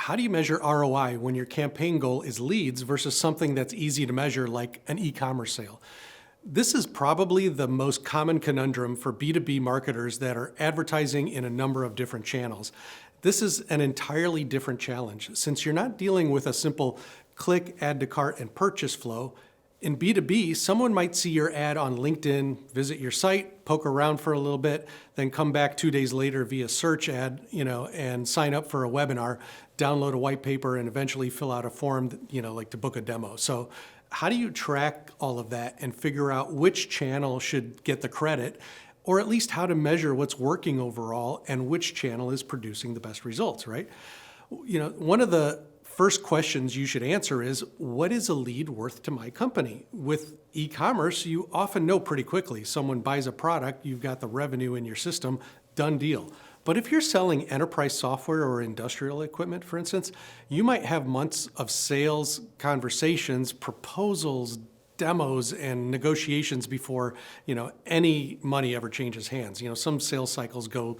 how do you measure ROI when your campaign goal is leads versus something that's easy to measure like an e-commerce sale? This is probably the most common conundrum for B2B marketers that are advertising in a number of different channels. This is an entirely different challenge since you're not dealing with a simple click, add to cart, and purchase flow. In B2B, someone might see your ad on LinkedIn, visit your site, poke around for a little bit, then come back 2 days later via search ad, and sign up for a webinar, download a white paper, and eventually fill out a form, like to book a demo. So how do you track all of that and figure out which channel should get the credit, or at least how to measure what's working overall and which channel is producing the best results, right? One of the first questions you should answer is, what is a lead worth to my company? With e-commerce, you often know pretty quickly. Someone buys a product, you've got the revenue in your system, done deal. But if you're selling enterprise software or industrial equipment, for instance, you might have months of sales, conversations, proposals, demos, and negotiations before any money ever changes hands. Some sales cycles go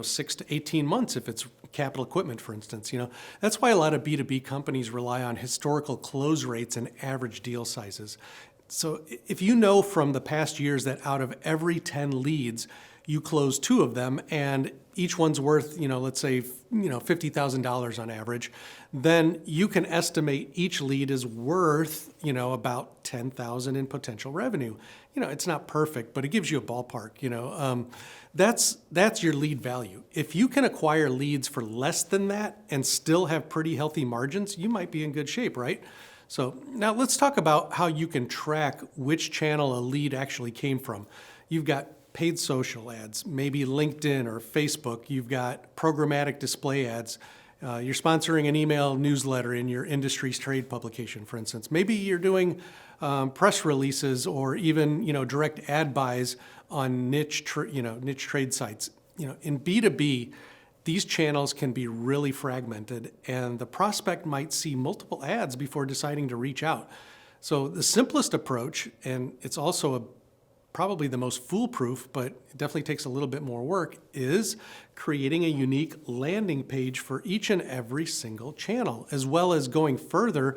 6 to 18 months if it's capital equipment, for instance. That's why a lot of B2B companies rely on historical close rates and average deal sizes. So if you know from the past years that out of every 10 leads, you close 2 of them and each one's worth, let's say, $50,000 on average, then you can estimate each lead is worth, about $10,000 in potential revenue. It's not perfect, but it gives you a ballpark, That's your lead value. If you can acquire leads for less than that and still have pretty healthy margins, you might be in good shape, right? So now let's talk about how you can track which channel a lead actually came from. You've got paid social ads, maybe LinkedIn or Facebook. You've got programmatic display ads. You're sponsoring an email newsletter in your industry's trade publication, for instance. Maybe you're doing press releases or even direct ad buys on niche trade sites. In B2B, these channels can be really fragmented, and the prospect might see multiple ads before deciding to reach out. So the simplest approach, and it's also probably the most foolproof, but it definitely takes a little bit more work, is creating a unique landing page for each and every single channel, as well as going further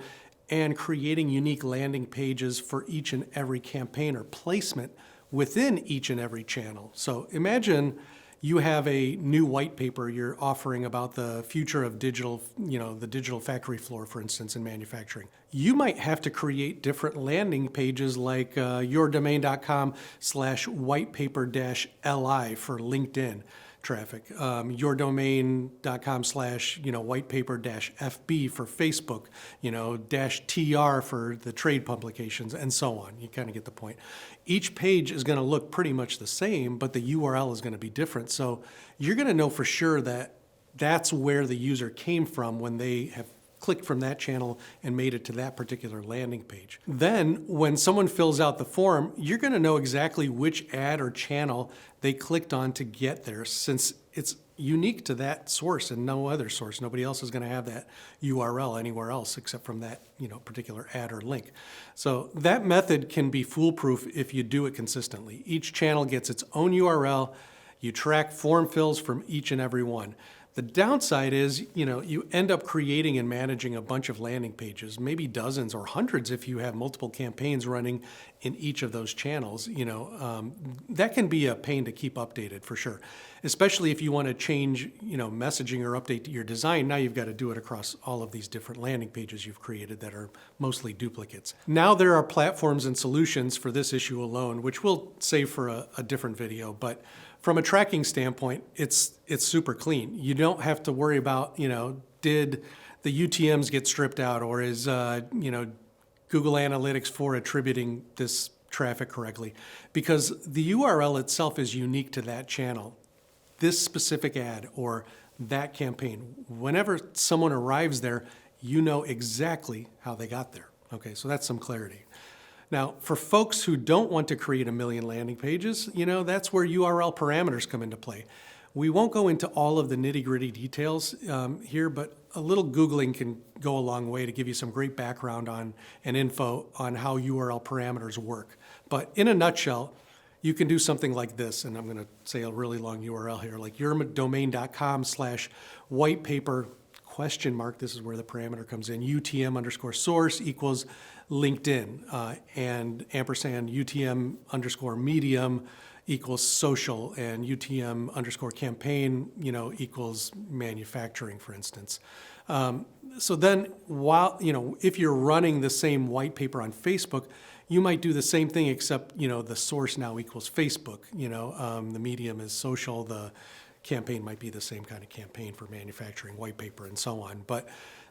and creating unique landing pages for each and every campaign or placement within each and every channel. So imagine you have a new white paper you're offering about the future of digital, the digital factory floor, for instance, in manufacturing. You might have to create different landing pages like yourdomain.com/whitepaper-li for LinkedIn traffic, yourdomain.com/whitepaper-fb for Facebook, -tr for the trade publications, and so on. You kind of get the point. Each page is going to look pretty much the same, but the URL is going to be different. So you're going to know for sure that that's where the user came from when they have clicked from that channel and made it to that particular landing page. Then when someone fills out the form, you're going to know exactly which ad or channel they clicked on to get there, since it's unique to that source and no other source. Nobody else is going to have that URL anywhere else except from that particular ad or link. So that method can be foolproof if you do it consistently. Each channel gets its own URL. You track form fills from each and every one. The downside is, you end up creating and managing a bunch of landing pages, maybe dozens or hundreds if you have multiple campaigns running in each of those channels. That can be a pain to keep updated for sure, especially if you want to change, messaging or update your design. Now you've got to do it across all of these different landing pages you've created that are mostly duplicates. Now there are platforms and solutions for this issue alone, which we'll save for a different video, but from a tracking standpoint, it's super clean. You don't have to worry about, did the UTMs get stripped out, or is, Google Analytics 4 attributing this traffic correctly? Because the URL itself is unique to that channel, this specific ad or that campaign. Whenever someone arrives there, you know exactly how they got there. Okay, so that's some clarity. Now, for folks who don't want to create a million landing pages, that's where URL parameters come into play. We won't go into all of the nitty-gritty details here, but a little Googling can go a long way to give you some great background on and info on how URL parameters work. But in a nutshell, you can do something like this, and I'm going to say a really long URL here, like yourdomain.com/whitepaper question mark, this is where the parameter comes in, UTM underscore source equals LinkedIn, and ampersand UTM underscore medium equals social, and UTM underscore campaign, equals manufacturing, for instance. So then while, if you're running the same white paper on Facebook, you might do the same thing, except, the source now equals Facebook, the medium is social, the campaign might be the same kind of campaign for manufacturing white paper and so on. But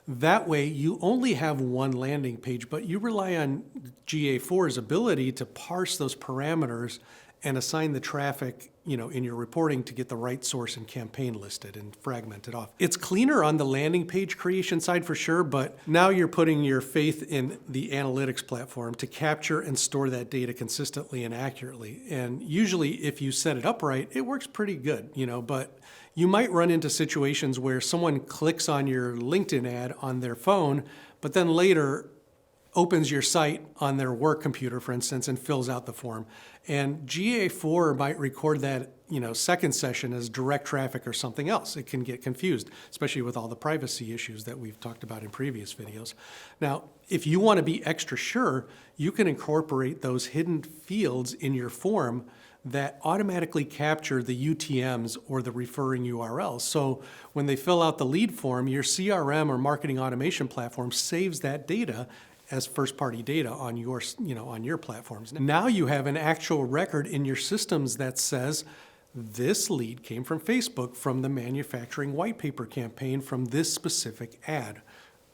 that way you only have one landing page, but you rely on GA4's ability to parse those parameters and assign the traffic, in your reporting to get the right source and campaign listed and fragment it off. It's cleaner on the landing page creation side for sure, but now you're putting your faith in the analytics platform to capture and store that data consistently and accurately. And usually if you set it up right, it works pretty good, but you might run into situations where someone clicks on your LinkedIn ad on their phone, but then later opens your site on their work computer, for instance, and fills out the form. And GA4 might record that, second session as direct traffic or something else. It can get confused, especially with all the privacy issues that we've talked about in previous videos. Now, if you want to be extra sure, you can incorporate those hidden fields in your form that automatically capture the UTMs or the referring URLs. So when they fill out the lead form, your CRM or marketing automation platform saves that data as first-party data on your, on your platforms. Now you have an actual record in your systems that says this lead came from Facebook from the manufacturing white paper campaign from this specific ad,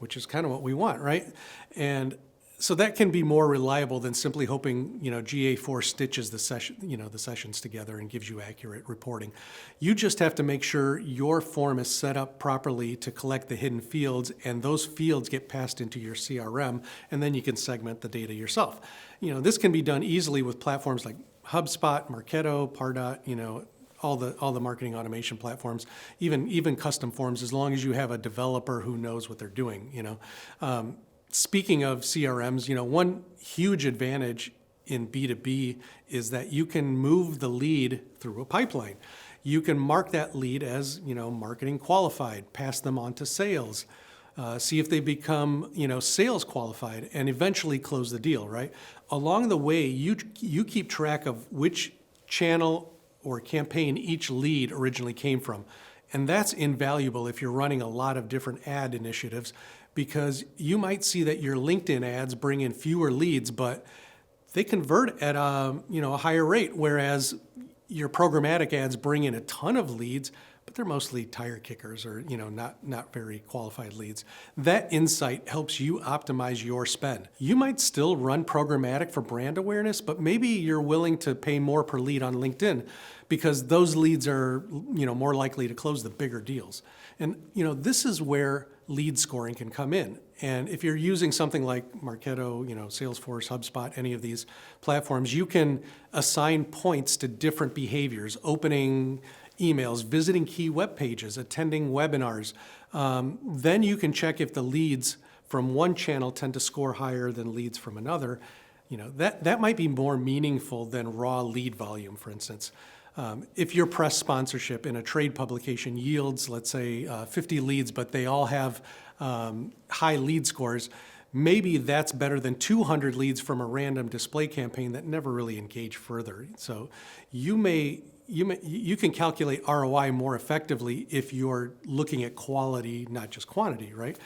which is kind of what we want, right? And so that can be more reliable than simply hoping, GA4 stitches the session, the sessions together and gives you accurate reporting. You just have to make sure your form is set up properly to collect the hidden fields, and those fields get passed into your CRM, and then you can segment the data yourself. This can be done easily with platforms like HubSpot, Marketo, Pardot, all the marketing automation platforms, even custom forms, as long as you have a developer who knows what they're doing. Speaking of CRMs, one huge advantage in B2B is that you can move the lead through a pipeline. You can mark that lead as, marketing qualified, pass them on to sales, see if they become, sales qualified, and eventually close the deal, right? Along the way, you keep track of which channel or campaign each lead originally came from. And that's invaluable if you're running a lot of different ad initiatives, because you might see that your LinkedIn ads bring in fewer leads, but they convert at a higher rate, whereas your programmatic ads bring in a ton of leads, but they're mostly tire kickers or not very qualified leads. That insight helps you optimize your spend. You might still run programmatic for brand awareness, but maybe you're willing to pay more per lead on LinkedIn because those leads are more likely to close the bigger deals. And this is where lead scoring can come in. And if you're using something like Marketo, Salesforce, HubSpot, any of these platforms, you can assign points to different behaviors, opening emails, visiting key web pages, attending webinars. Then you can check if the leads from one channel tend to score higher than leads from another. That might be more meaningful than raw lead volume, for instance. If your press sponsorship in a trade publication yields, let's say, 50 leads, but they all have high lead scores, maybe that's better than 200 leads from a random display campaign that never really engaged further. So you can calculate ROI more effectively if you're looking at quality, not just quantity, right?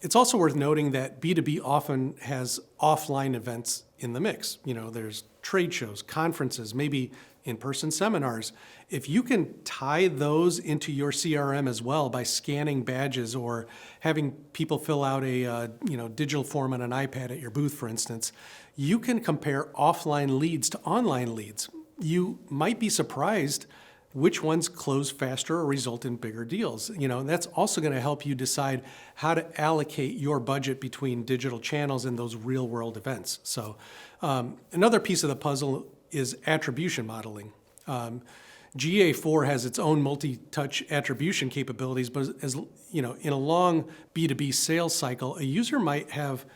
It's also worth noting that B2B often has offline events in the mix. There's trade shows, conferences, maybe in-person seminars. If you can tie those into your CRM as well by scanning badges or having people fill out a digital form on an iPad at your booth, for instance, you can compare offline leads to online leads. You might be surprised which ones close faster or result in bigger deals. That's also going to help you decide how to allocate your budget between digital channels and those real-world events. So another piece of the puzzle is attribution modeling. GA4 has its own multi-touch attribution capabilities, but as in a long B2B sales cycle, a user might have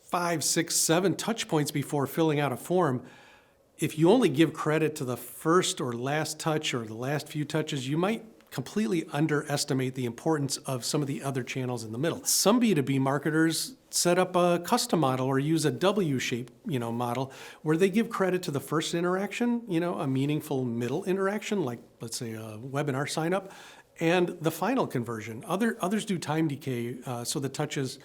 5, 6, 7 touch points before filling out a form. If you only give credit to the first or last touch or the last few touches, you might completely underestimate the importance of some of the other channels in the middle. Some B2B marketers set up a custom model or use a W-shaped, model where they give credit to the first interaction, a meaningful middle interaction, like let's say a webinar sign up, and the final conversion. Others do time decay, so the touches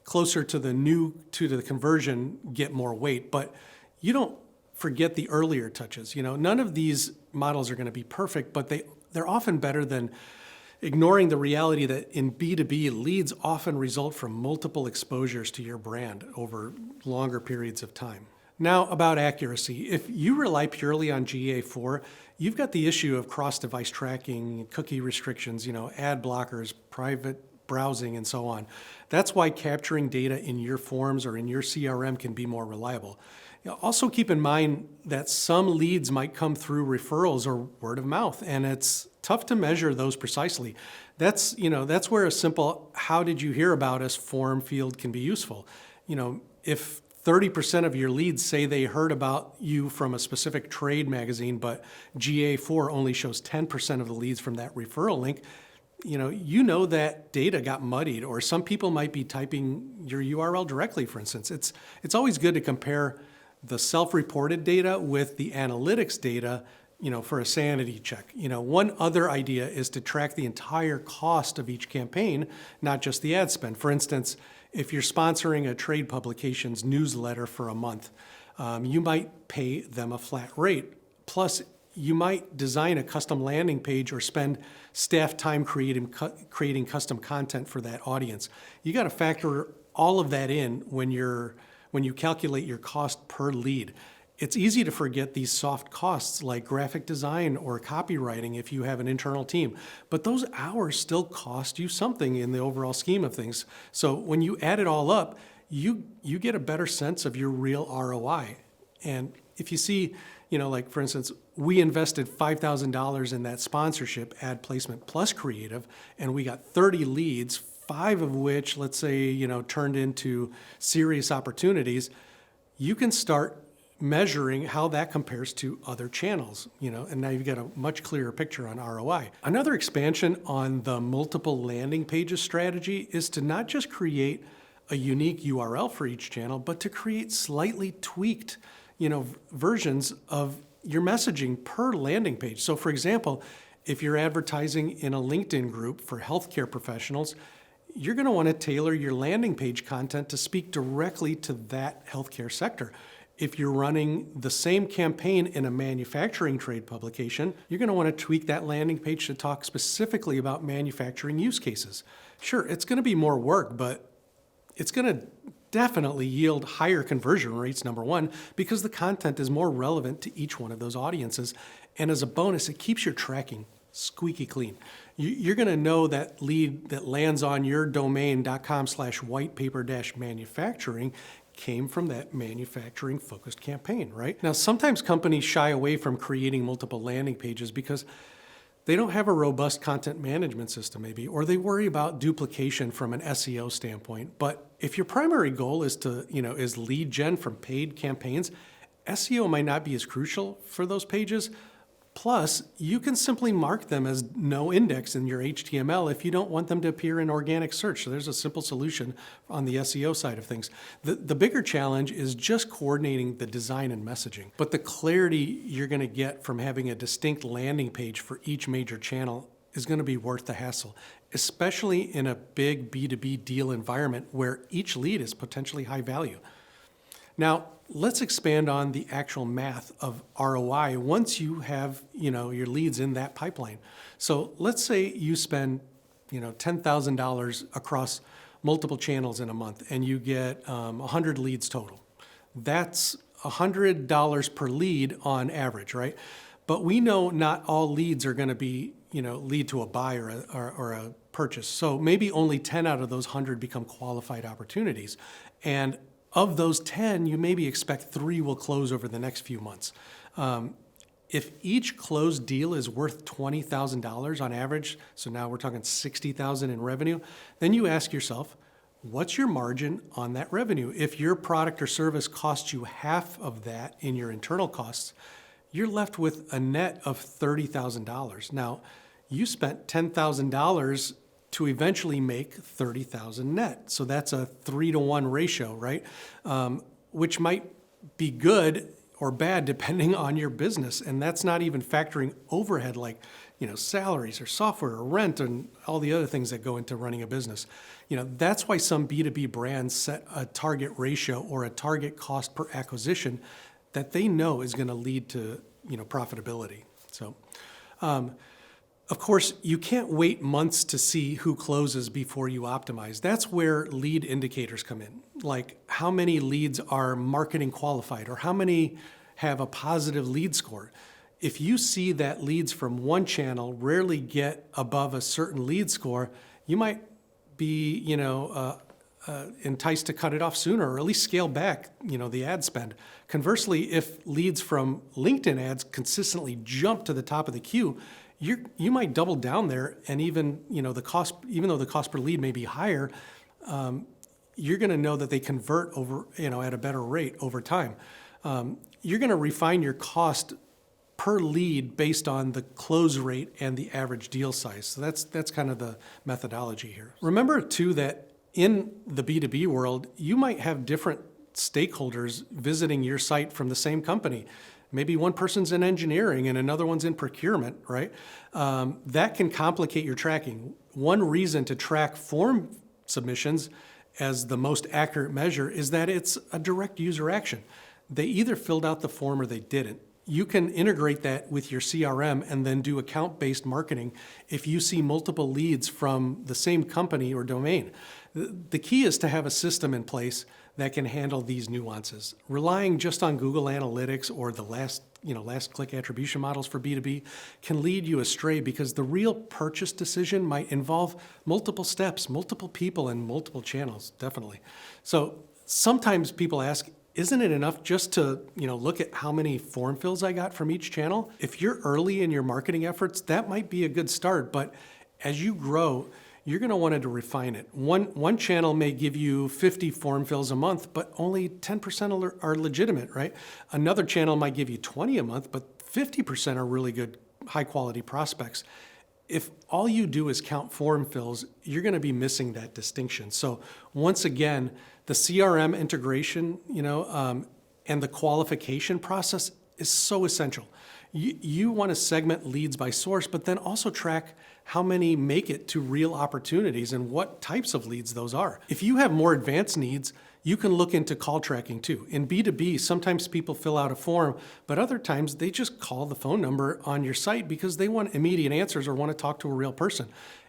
closer to the conversion get more weight, but you don't forget the earlier touches. None of these models are going to be perfect, but they're often better than ignoring the reality that in B2B, leads often result from multiple exposures to your brand over longer periods of time. Now, about accuracy. If you rely purely on GA4, you've got the issue of cross-device tracking, cookie restrictions, ad blockers, private browsing, and so on. That's why capturing data in your forms or in your CRM can be more reliable. Also keep in mind that some leads might come through referrals or word of mouth, and it's tough to measure those precisely. That's where a simple "how did you hear about us" form field can be useful. If 30% of your leads say they heard about you from a specific trade magazine, but GA4 only shows 10% of the leads from that referral link, that data got muddied, or some people might be typing your URL directly, for instance. It's always good to compare the self-reported data with the analytics data, for a sanity check. One other idea is to track the entire cost of each campaign, not just the ad spend. For instance, if you're sponsoring a trade publication's newsletter for a month, you might pay them a flat rate. Plus, you might design a custom landing page or spend staff time creating custom content for that audience. You got to factor all of that in when you calculate your cost per lead. It's easy to forget these soft costs like graphic design or copywriting if you have an internal team, but those hours still cost you something in the overall scheme of things. So when you add it all up, you get a better sense of your real ROI. And if you see, like for instance, we invested $5,000 in that sponsorship ad placement plus creative, and we got 30 leads, 5 of which, let's say, turned into serious opportunities. You can start measuring how that compares to other channels, and now you've got a much clearer picture on ROI. Another expansion on the multiple landing pages strategy is to not just create a unique URL for each channel, but to create slightly tweaked, versions of your messaging per landing page. So for example, if you're advertising in a LinkedIn group for healthcare professionals, you're going to want to tailor your landing page content to speak directly to that healthcare sector. If you're running the same campaign in a manufacturing trade publication, you're going to want to tweak that landing page to talk specifically about manufacturing use cases. Sure, it's going to be more work, but it's going to definitely yield higher conversion rates, number one, because the content is more relevant to each one of those audiences. And as a bonus, it keeps your tracking squeaky clean. You're going to know that lead that lands on your domain.com/whitepaper-manufacturing came from that manufacturing-focused campaign, right? Now, sometimes companies shy away from creating multiple landing pages because they don't have a robust content management system, maybe, or they worry about duplication from an SEO standpoint. But if your primary goal is is lead gen from paid campaigns, SEO might not be as crucial for those pages. Plus, you can simply mark them as no index in your HTML if you don't want them to appear in organic search. So there's a simple solution on the SEO side of things. The bigger challenge is just coordinating the design and messaging. But the clarity you're going to get from having a distinct landing page for each major channel is going to be worth the hassle, especially in a big B2B deal environment where each lead is potentially high value. Now, let's expand on the actual math of ROI once you have, your leads in that pipeline. So let's say you spend, $10,000 across multiple channels in a month and you get 100 leads total. That's $100 per lead on average, right? But we know not all leads are going to be, lead to a buy or a purchase. So maybe only 10 out of those 100 become qualified opportunities. And of those 10, you maybe expect 3 will close over the next few months. If each closed deal is worth $20,000 on average, so now we're talking $60,000 in revenue, then you ask yourself, what's your margin on that revenue? If your product or service costs you half of that in your internal costs, you're left with a net of $30,000. Now, you spent $10,000 to eventually make 30,000 net. So that's a 3-to-1 ratio, right? Which might be good or bad depending on your business. And that's not even factoring overhead like, salaries or software or rent and all the other things that go into running a business. That's why some B2B brands set a target ratio or a target cost per acquisition that they know is going to lead to, profitability. So, of course, you can't wait months to see who closes before you optimize. That's where lead indicators come in, like how many leads are marketing qualified or how many have a positive lead score. If you see that leads from one channel rarely get above a certain lead score, you might be, enticed to cut it off sooner or at least scale back, the ad spend. Conversely, if leads from LinkedIn ads consistently jump to the top of the queue, you might double down there, and even though the cost per lead may be higher, you're going to know that they convert over at a better rate over time. You're going to refine your cost per lead based on the close rate and the average deal size. So that's kind of the methodology here. Remember too that in the B2B world, you might have different stakeholders visiting your site from the same company. Maybe one person's in engineering and another one's in procurement, right? That can complicate your tracking. One reason to track form submissions as the most accurate measure is that it's a direct user action. They either filled out the form or they didn't. You can integrate that with your CRM and then do account-based marketing if you see multiple leads from the same company or domain. The key is to have a system in place that can handle these nuances. Relying just on Google Analytics or the last click attribution models for B2B can lead you astray because the real purchase decision might involve multiple steps, multiple people, and multiple channels, definitely. So sometimes people ask, isn't it enough just to look at how many form fills I got from each channel? If you're early in your marketing efforts, that might be a good start, but as you grow, you're going to want to refine it. One channel may give you 50 form fills a month, but only 10% are legitimate, right? Another channel might give you 20 a month, but 50% are really good, high quality prospects. If all you do is count form fills, you're going to be missing that distinction. So once again, the CRM integration, and the qualification process is so essential. You want to segment leads by source, but then also track how many make it to real opportunities and what types of leads those are. If you have more advanced needs, you can look into call tracking too. In B2B, sometimes people fill out a form, but other times they just call the phone number on your site because they want immediate answers or want to talk to a real person.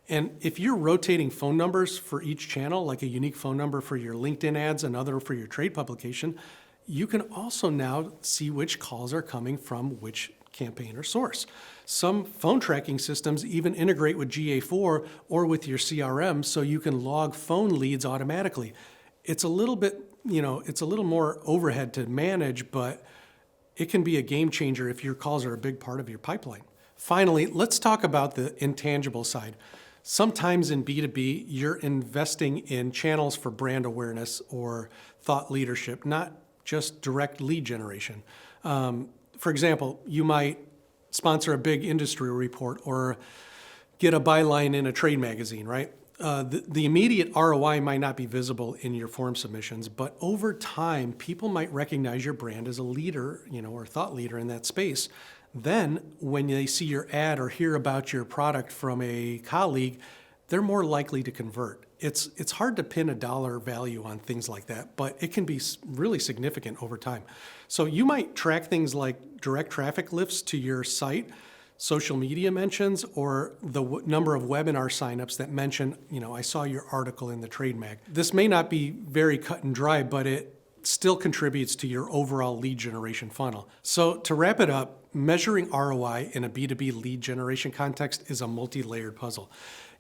And if you're rotating phone numbers for each channel, like a unique phone number for your LinkedIn ads, another for your trade publication, you can also now see which calls are coming from which campaign or source. Some phone tracking systems even integrate with GA4 or with your CRM so you can log phone leads automatically. It's a little bit, it's a little more overhead to manage, but it can be a game changer if your calls are a big part of your pipeline. Finally, let's talk about the intangible side. Sometimes in B2B, you're investing in channels for brand awareness or thought leadership, not just direct lead generation. For example, you might sponsor a big industry report or get a byline in a trade magazine, right? The immediate ROI might not be visible in your form submissions, but over time, people might recognize your brand as a leader, or thought leader in that space. Then when they see your ad or hear about your product from a colleague, they're more likely to convert. It's hard to pin a dollar value on things like that, but it can be really significant over time. So you might track things like direct traffic lifts to your site, social media mentions, or the number of webinar signups that mention, I saw your article in the trade mag. This may not be very cut and dry, but it still contributes to your overall lead generation funnel. So to wrap it up, measuring ROI in a B2B lead generation context is a multi-layered puzzle.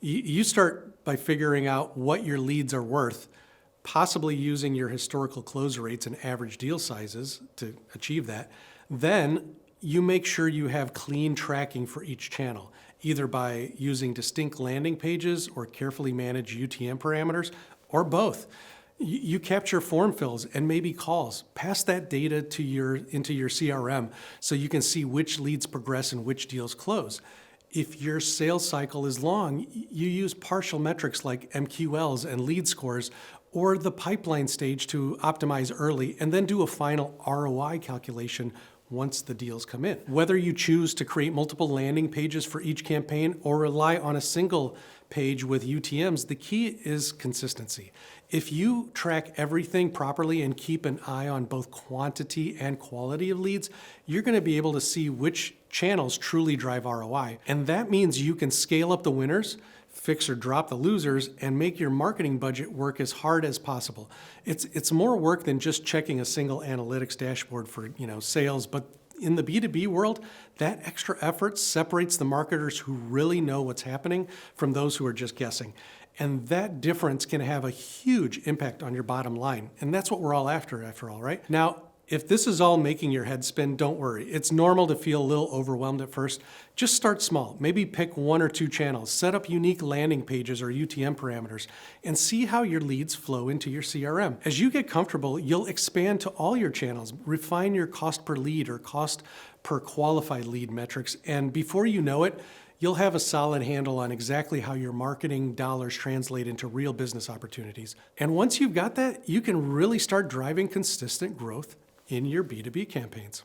You start by figuring out what your leads are worth, possibly using your historical close rates and average deal sizes to achieve that. Then you make sure you have clean tracking for each channel, either by using distinct landing pages or carefully managed UTM parameters, or both. You capture form fills and maybe calls. Pass that data into your CRM so you can see which leads progress and which deals close. If your sales cycle is long, you use partial metrics like MQLs and lead scores or the pipeline stage to optimize early and then do a final ROI calculation once the deals come in. Whether you choose to create multiple landing pages for each campaign or rely on a single page with UTMs, the key is consistency. If you track everything properly and keep an eye on both quantity and quality of leads, you're going to be able to see which channels truly drive ROI. And that means you can scale up the winners, fix or drop the losers, and make your marketing budget work as hard as possible. It's more work than just checking a single analytics dashboard for sales, but in the B2B world, that extra effort separates the marketers who really know what's happening from those who are just guessing. And that difference can have a huge impact on your bottom line. And that's what we're all after all, right? Now, if this is all making your head spin, don't worry. It's normal to feel a little overwhelmed at first. Just start small. Maybe pick 1 or 2 channels, set up unique landing pages or UTM parameters, and see how your leads flow into your CRM. As you get comfortable, you'll expand to all your channels, refine your cost per lead or cost per qualified lead metrics, and before you know it, you'll have a solid handle on exactly how your marketing dollars translate into real business opportunities. And once you've got that, you can really start driving consistent growth in your B2B campaigns.